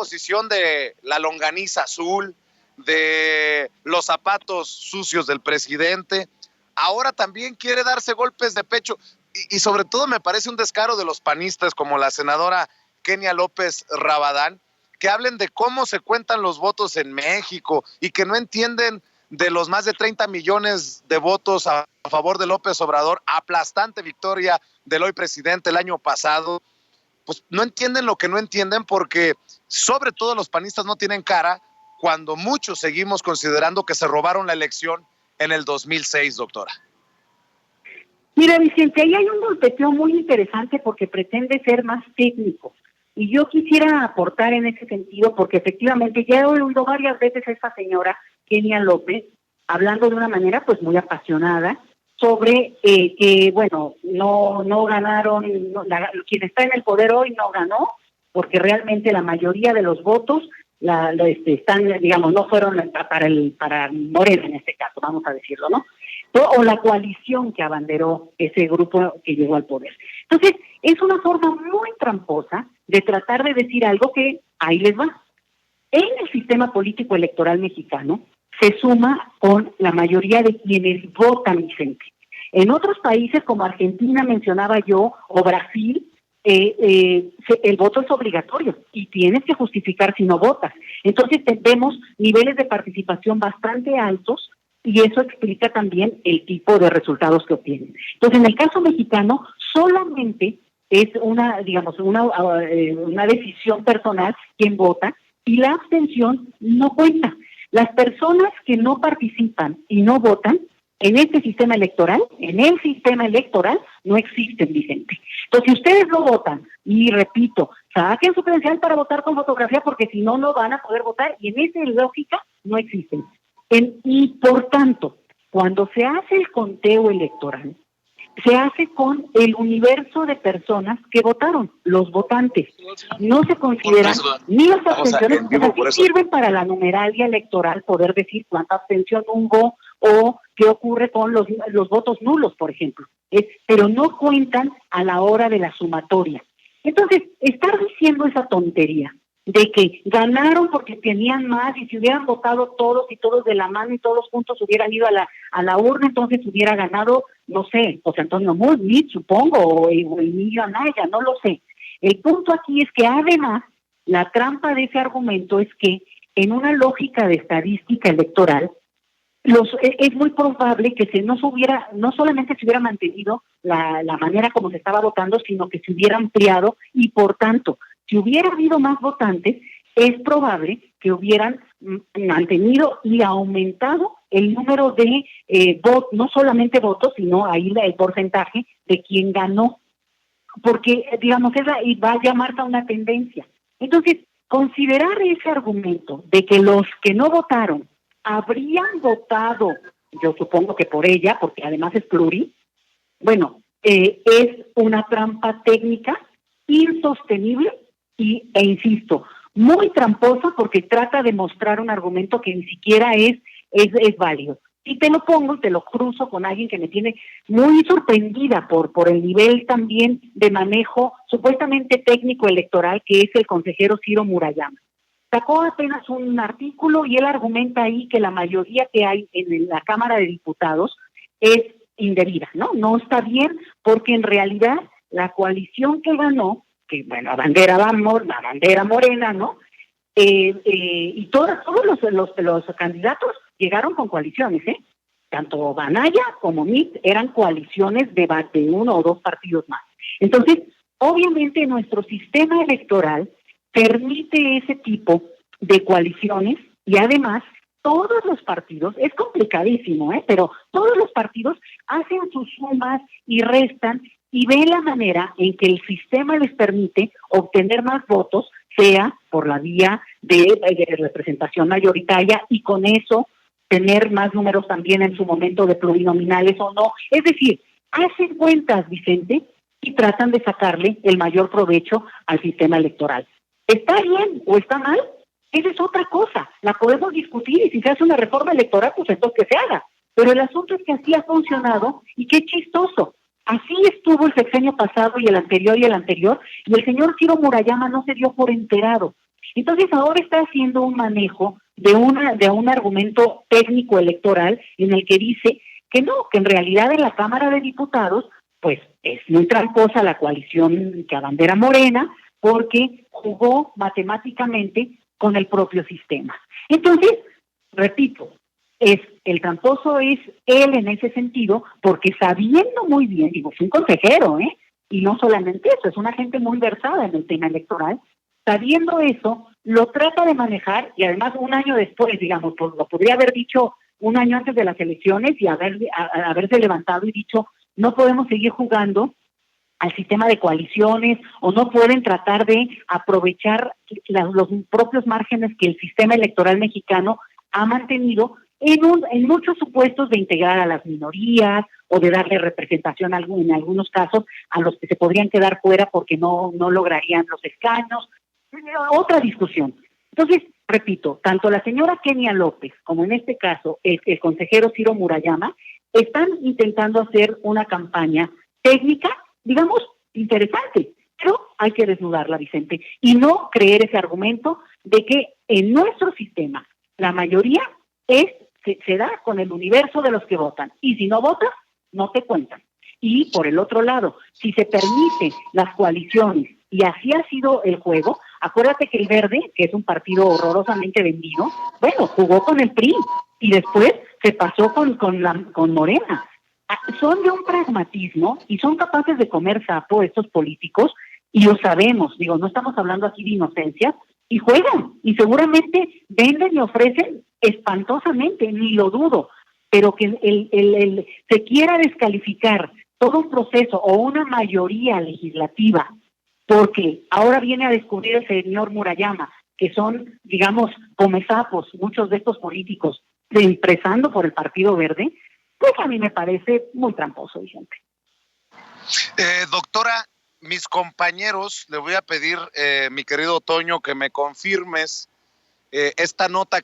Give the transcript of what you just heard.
posición de la longaniza azul, de los zapatos sucios del presidente. Ahora también quiere darse golpes de pecho y sobre todo me parece un descaro de los panistas como la senadora Kenia López Rabadán, que hablen de cómo se cuentan los votos en México y que no entienden de los más de 30 millones de votos a favor de López Obrador, aplastante victoria del hoy presidente el año pasado. Pues no entienden lo que no entienden, porque sobre todo los panistas no tienen cara cuando muchos seguimos considerando que se robaron la elección en el 2006, doctora. Mira, Vicente, ahí hay un golpeteo muy interesante porque pretende ser más técnico. Y yo quisiera aportar en ese sentido, porque efectivamente ya he oído varias veces a esta señora, Kenia López, hablando de una manera pues muy apasionada sobre que, bueno, no ganaron, quien está en el poder hoy no ganó, porque realmente la mayoría de los votos están, digamos, no fueron para Morena en este caso, vamos a decirlo, ¿no? O la coalición que abanderó ese grupo que llegó al poder. Entonces, es una forma muy tramposa de tratar de decir algo que ahí les va. En el sistema político electoral mexicano se suma con la mayoría de quienes votan, Vicente. En otros países como Argentina, mencionaba yo, o Brasil, el voto es obligatorio y tienes que justificar si no votas. Entonces vemos niveles de participación bastante altos y eso explica también el tipo de resultados que obtienen. Entonces, en el caso mexicano, solamente es una decisión personal quien vota y la abstención no cuenta. Las personas que no participan y no votan en el sistema electoral, no existen, Vicente. Entonces, si ustedes no votan, y repito, saquen su credencial para votar con fotografía, porque si no, no van a poder votar, y en esa lógica no existen. Y por tanto, cuando se hace el conteo electoral, se hace con el universo de personas que votaron, los votantes. No se consideran ni las abstenciones, que sirven para la numeralia electoral, poder decir cuánta abstención hubo o qué ocurre con los votos nulos, por ejemplo. Pero no cuentan a la hora de la sumatoria. Entonces, estar diciendo esa tontería de que ganaron porque tenían más y si hubieran votado todos y todos de la mano y todos juntos hubieran ido a la urna, entonces hubiera ganado, no sé, José Antonio Muñiz, supongo, o Emilio Anaya, no lo sé. El punto aquí es que además la trampa de ese argumento es que en una lógica de estadística electoral es muy probable que no solamente se hubiera mantenido la manera como se estaba votando, sino que se hubiera ampliado y por tanto, si hubiera habido más votantes, es probable que hubieran mantenido y aumentado el número de votos, no solamente votos, sino ahí el porcentaje de quien ganó, porque, digamos, y vaya marca una tendencia. Entonces, considerar ese argumento de que los que no votaron habrían votado, yo supongo que por ella, porque además es pluri, bueno, es una trampa técnica insostenible e insisto, muy tramposa porque trata de mostrar un argumento que ni siquiera es válido. Y te lo pongo y te lo cruzo con alguien que me tiene muy sorprendida por el nivel también de manejo supuestamente técnico electoral, que es el consejero Ciro Murayama. Sacó apenas un artículo y él argumenta ahí que la mayoría que hay en la Cámara de Diputados es indebida, ¿no? No está bien porque en realidad la coalición que ganó, que bueno, la bandera morena, ¿no? Y todos los candidatos llegaron con coaliciones, Tanto Anaya como Mitt eran coaliciones de uno o dos partidos más. Entonces, obviamente nuestro sistema electoral permite ese tipo de coaliciones y además todos los partidos, es complicadísimo, pero todos los partidos hacen sus sumas y restan y ven la manera en que el sistema les permite obtener más votos, sea por la vía de representación mayoritaria y con eso tener más números también en su momento de plurinominales o no. Es decir, hacen cuentas, Vicente, y tratan de sacarle el mayor provecho al sistema electoral. ¿Está bien o está mal? Esa es otra cosa, la podemos discutir y si se hace una reforma electoral, pues entonces que se haga. Pero el asunto es que así ha funcionado y qué chistoso. Así estuvo el sexenio pasado y el anterior, y el señor Ciro Murayama no se dio por enterado. Entonces ahora está haciendo un manejo de un argumento técnico electoral en el que dice que no, que en realidad en la Cámara de Diputados pues es muy tramposa la coalición que abandera Morena porque jugó matemáticamente con el propio sistema. Entonces, repito, el tramposo es él en ese sentido, porque sabiendo muy bien, digo, es un consejero, y no solamente eso, es una gente muy versada en el tema electoral, sabiendo eso, lo trata de manejar, y además un año después, digamos, pues, lo podría haber dicho un año antes de las elecciones y haberse levantado y dicho, no podemos seguir jugando al sistema de coaliciones o no pueden tratar de aprovechar los propios márgenes que el sistema electoral mexicano ha mantenido en muchos supuestos de integrar a las minorías o de darle representación en algunos casos a los que se podrían quedar fuera porque no lograrían los escaños. Otra discusión. Entonces, repito, tanto la señora Kenia López como en este caso el consejero Ciro Murayama están intentando hacer una campaña técnica, digamos, interesante, pero hay que desnudarla, Vicente, y no creer ese argumento de que en nuestro sistema la mayoría se da con el universo de los que votan, y si no votas, no te cuentan. Y por el otro lado, si se permite las coaliciones, y así ha sido el juego, acuérdate que el Verde, que es un partido horrorosamente vendido, bueno, jugó con el PRI, y después se pasó con Morena. Son de un pragmatismo y son capaces de comer sapo estos políticos, y lo sabemos, digo, no estamos hablando aquí de inocencia, y juegan, y seguramente venden y ofrecen espantosamente, ni lo dudo, pero que se quiera descalificar todo un proceso o una mayoría legislativa, porque ahora viene a descubrir el señor Murayama, que son, digamos, comezapos, muchos de estos políticos, empezando por el Partido Verde, pues a mí me parece muy tramposo, Vicente. Doctora, mis compañeros, le voy a pedir, mi querido Toño, que me confirmes esta nota